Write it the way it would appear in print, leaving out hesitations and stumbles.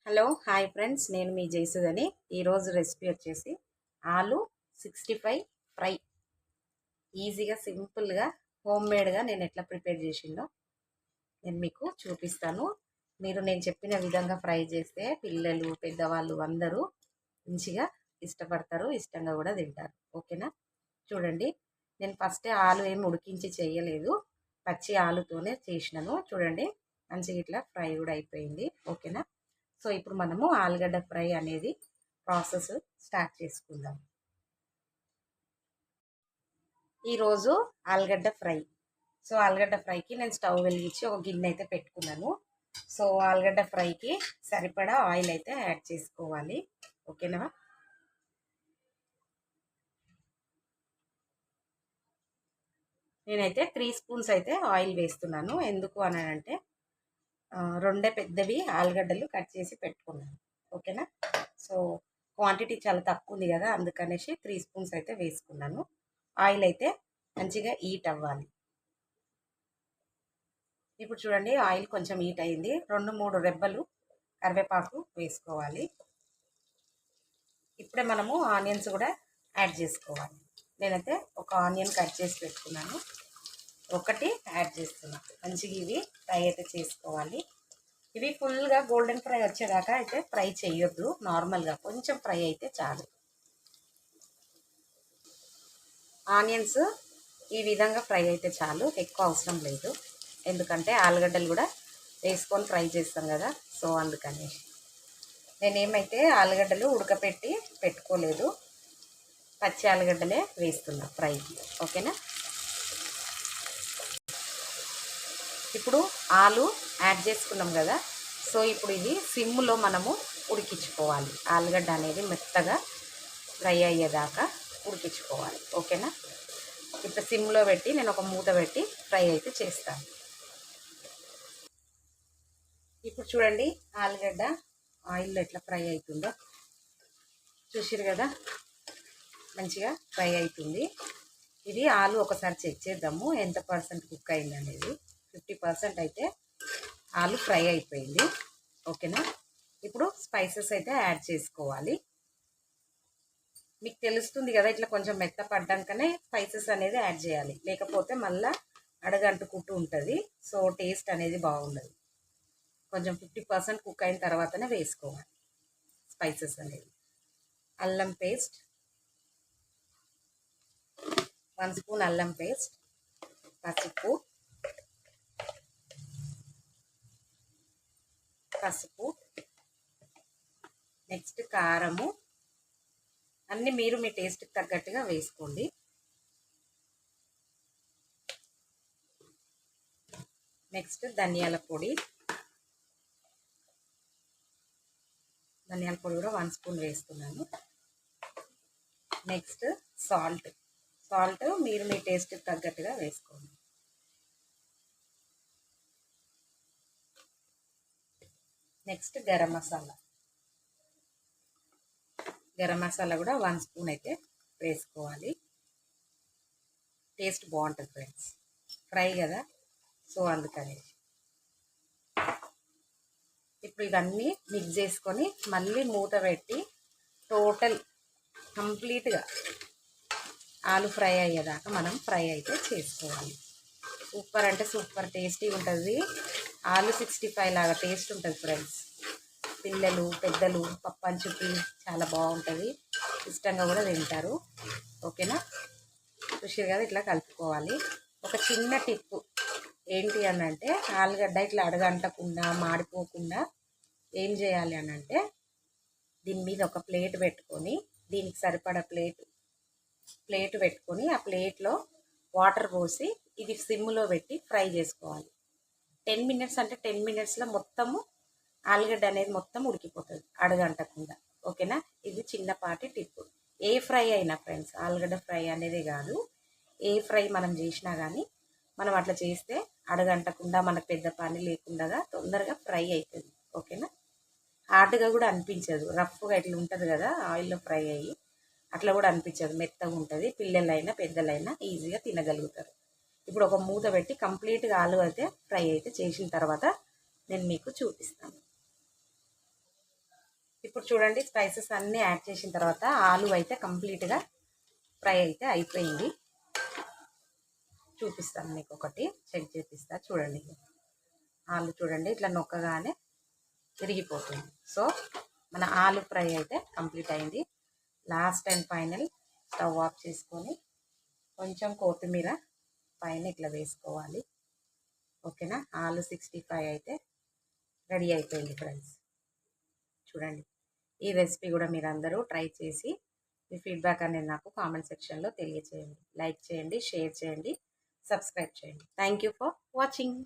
Hello hi friends, నేను మీ జయసుధని. ఈరోజు recipe వచ్చేసి ఆలు 65 ఫ్రై. ఈజీగా సింపుల్గా హోమ్ మేడ్గా నేను ఎట్లా ప్రిపేర్ చేసిందో నేను మీకు చూపిస్తాను. నేను చెప్పిన విధంగా ఫ్రై చేస్తే పిల్లలు పెద్దవాళ్ళు అందరూ మంచిగా ఇష్టపడతారు, ఇష్టంగా కూడా తింటారు. ఓకేనా? చూడండి, నేను ఫస్ట్ ఆలు ఏమి ఉడికించి చేయలేదు, పచ్చి ఆలుతోనే చేసినాను. చూడండి, మంచిగా ఇట్లా ఫ్రై కూడా అయిపోయింది. ఓకేనా? సో ఇప్పుడు మనము ఆలుగడ్డ ఫ్రై అనేది ప్రాసెస్ స్టార్ట్ చేసుకుందాం. ఈరోజు ఆలుగడ్డ ఫ్రై. సో ఆలుగడ్డ ఫ్రైకి నేను స్టవ్ వెలిగించి ఒక గిన్నె అయితే పెట్టుకున్నాను. సో ఆలుగడ్డ ఫ్రైకి సరిపడా ఆయిల్ అయితే యాడ్ చేసుకోవాలి. ఓకేనా? నేనైతే 3 స్పూన్స్ అయితే ఆయిల్ వేస్తున్నాను. ఎందుకు అని అంటే రెండే పెద్దవి ఆలుగడ్డలు కట్ చేసి పెట్టుకున్నాను. ఓకేనా? సో క్వాంటిటీ చాలా తక్కువ ఉంది కదా, అందుకనేసి 3 స్పూన్స్ అయితే వేసుకున్నాను. ఆయిల్ అయితే మంచిగా హీట్ అవ్వాలి. ఇప్పుడు చూడండి, ఆయిల్ కొంచెం హీట్ అయింది. 2-3 రెబ్బలు కరివేపాకు వేసుకోవాలి. ఇప్పుడే మనము ఆనియన్స్ కూడా యాడ్ చేసుకోవాలి. నేనైతే ఒక ఆనియన్ కట్ చేసి పెట్టుకున్నాను, ఒకటి యాడ్ చేస్తున్నాను. మంచిగా ఇవి ఫ్రై అయితే చేసుకోవాలి. ఇవి ఫుల్గా గోల్డెన్ ఫ్రై వచ్చేదాకా అయితే ఫ్రై చేయొద్దు, నార్మల్గా కొంచెం ఫ్రై అయితే చాలు. ఆనియన్స్ ఈ విధంగా ఫ్రై అయితే చాలు, ఎక్కువ అవసరం లేదు. ఎందుకంటే ఆలుగడ్డలు కూడా వేసుకొని ఫ్రై చేస్తాం కదా, సో అందుకని నేనేమైతే ఆలుగడ్డలు ఉడకపెట్టి పెట్టుకోలేదు, పచ్చి ఆలుగడ్డలే వేస్తున్నా ఫ్రైకి. ఓకేనా? ఇప్పుడు ఆలు యాడ్ చేసుకున్నాం కదా, సో ఇప్పుడు ఇది సిమ్లో మనము ఉడికించుకోవాలి. ఆలుగడ్డ అనేది మెత్తగా ఫ్రై అయ్యేదాకా ఉడికించుకోవాలి. ఓకేనా? ఇప్పుడు సిమ్లో పెట్టి నేను ఒక మూత పెట్టి ఫ్రై అయితే చేస్తాను. ఇప్పుడు చూడండి, ఆలుగడ్డ ఆయిల్లో ఎట్లా ఫ్రై అవుతుందో చూసిరు కదా, మంచిగా ఫ్రై అవుతుంది. ఇది ఆలు ఒకసారి చెక్ చేద్దాము ఎంత పర్సెంట్ కుక్ అయింది అనేది. 50% అయితే ఆలు ఫ్రై అయిపోయింది. ఓకేనా? ఇప్పుడు స్పైసెస్ అయితే యాడ్ చేసుకోవాలి. మీకు తెలుస్తుంది కదా, ఇట్లా కొంచెం మెత్త పడ్డాకనే స్పైసెస్ అనేది యాడ్ చేయాలి, లేకపోతే మళ్ళీ అడగంటుకుంటూ ఉంటుంది. సో టేస్ట్ అనేది బాగుండదు. కొంచెం 50% కుక్ అయిన తర్వాతనే వేసుకోవాలి స్పైసెస్ అనేది. అల్లం పేస్ట్ 1 స్పూన్, అల్లం పేస్ట్, పసుపు, నెక్స్ట్ కారము, అన్నీ మీరు మీ టేస్ట్కి తగ్గట్టుగా వేసుకోండి. నెక్స్ట్ ధనియాల పొడి కూడా 1 స్పూన్ వేస్తున్నాను. నెక్స్ట్ సాల్ట్ మీరు మీ టేస్ట్కి తగ్గట్టుగా వేసుకోండి. నెక్స్ట్ గరం మసాలా కూడా 1 స్పూన్ అయితే వేసుకోవాలి. టేస్ట్ బాగుంటుంది ఫ్రెండ్స్, ఫ్రై కదా, సో అందుకని. ఇప్పుడు ఇవన్నీ మిక్స్ చేసుకొని మళ్ళీ మూత పెట్టి కంప్లీట్గా ఆలు ఫ్రై అయ్యేదాకా మనం ఫ్రై అయితే చేసుకోవాలి. సూపర్ అంటే సూపర్ టేస్టీ ఉంటుంది. ఆలు 65 లాగా టేస్ట్ ఉంటుంది ఫ్రెండ్స్. పిల్లలు పెద్దలు పప్పంచుకి చాలా బాగుంటుంది, ఇష్టంగా కూడా తింటారు. ఓకేనా? చూసారు కదా, ఇట్లా కలుపుకోవాలి. ఒక చిన్న టిప్పు ఏంటి అని అంటే, ఆలుగడ్డ ఇట్లా అడగంటకుండా మాడిపోకుండా ఏం చేయాలి అని అంటే, దీని మీద ఒక ప్లేట్ పెట్టుకొని, దీనికి సరిపడా ప్లేట్ పెట్టుకొని ఆ ప్లేట్లో వాటర్ పోసి ఇది సిమ్లో పెట్టి ఫ్రై చేసుకోవాలి. 10 మినిట్స్ అంటే 10 మినిట్స్లో మొత్తము ఆలుగడ్డ అనేది మొత్తం ఉడికిపోతుంది అడగంటకుండా. ఓకేనా? ఇది చిన్నపాటి టిప్. ఏ ఫ్రై అయినా ఫ్రెండ్స్, ఆలుగడ్డ ఫ్రై అనేది కాదు, ఏ ఫ్రై మనం చేసినా కానీ మనం అట్లా చేస్తే అడగంటకుండా మనకు పెద్ద పని లేకుండా తొందరగా ఫ్రై అవుతుంది. ఓకేనా? హార్డ్గా కూడా అనిపించదు, రఫ్గా ఇట్లా ఉంటుంది కదా ఆయిల్లో ఫ్రై అయ్యి, అట్లా కూడా అనిపించదు, మెత్తగా ఉంటుంది. పిల్లలైనా పెద్దలైనా ఈజీగా తినగలుగుతారు. ఇప్పుడు ఒక మూత పెట్టి కంప్లీట్గా ఆలు అయితే ఫ్రై అయితే చేసిన తర్వాత నేను మీకు చూపిస్తాను. ఇప్పుడు చూడండి స్పైసెస్ అన్నీ యాడ్ చేసిన తర్వాత ఆలు అయితే కంప్లీట్గా ఫ్రై అయితే అయిపోయింది. చూపిస్తాను మీకు ఒకటి చెక్ చేపిస్తా చూడండి. ఆలు చూడండి ఇట్లా నొక్కగానే తిరిగిపోతుంది. సో మన ఆలు ఫ్రై అయితే కంప్లీట్ అయింది. Last and final stove off చేసుకొని కొంచెం కొత్తిమీర పైన ఇట్లా వేసుకోవాలి. ఓకేనా, ఆలు 65 అయితే రెడీ అయిపోయింది ఫ్రెండ్స్. చూడండి, ఈ రెసిపీ కూడా మీరు అందరూ ట్రై చేసి మీ ఫీడ్బ్యాక్ అనేది నాకు కామెంట్ సెక్షన్లో తెలియచేయండి. లైక్ చేయండి, షేర్ చేయండి, సబ్స్క్రైబ్ చేయండి. Thank you for watching.